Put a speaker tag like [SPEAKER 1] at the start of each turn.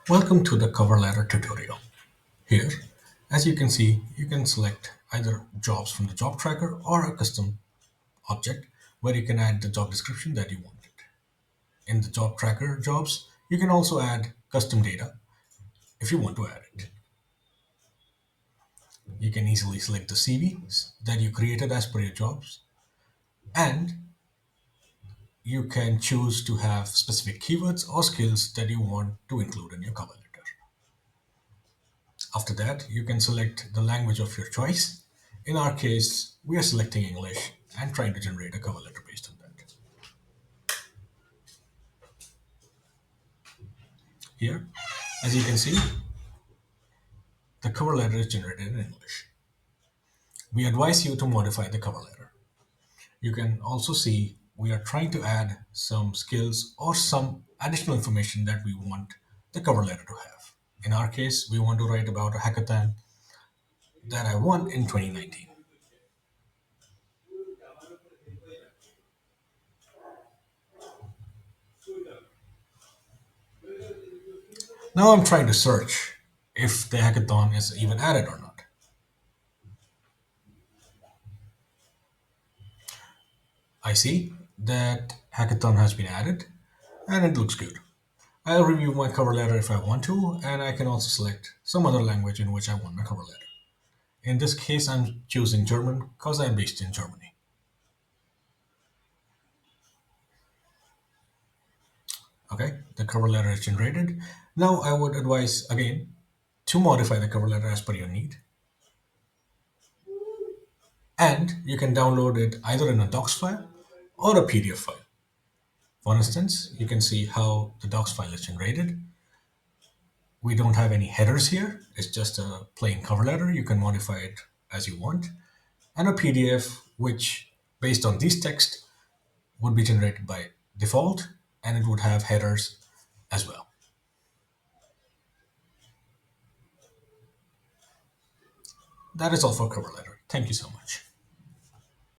[SPEAKER 1] Welcome to the cover letter tutorial. Here, as you can see, you can select either jobs from the job tracker or a custom object where you can add the job description that you wanted. In the job tracker jobs, you can also add custom data if you want to add it. You can easily select the CVs that you created as per your jobs, and you can choose to have specific keywords or skills that you want to include in your cover letter. After that, you can select the language of your choice. In our case, we are selecting English and trying to generate a cover letter based on that. Here, as you can see, the cover letter is generated in English. We advise you to modify the cover letter. You can also see we are trying to add some skills or some additional information that we want the cover letter to have. In our case, we want to write about a hackathon that I won in 2019. Now I'm trying to search if the hackathon is even added or not. I see that hackathon has been added and it looks good. I'll review my cover letter if I want to, and I can also select some other language in which I want my cover letter. In this case, I'm choosing German because I'm based in Germany. Okay, the cover letter is generated. Now I would advise again to modify the cover letter as per your need, and you can download it either in a docs file or a PDF file. For instance, you can see how the docs file is generated. We don't have any headers here. It's just a plain cover letter. You can modify it as you want. And a PDF, which based on this text would be generated by default and it would have headers as well. That is all for cover letter. Thank you so much.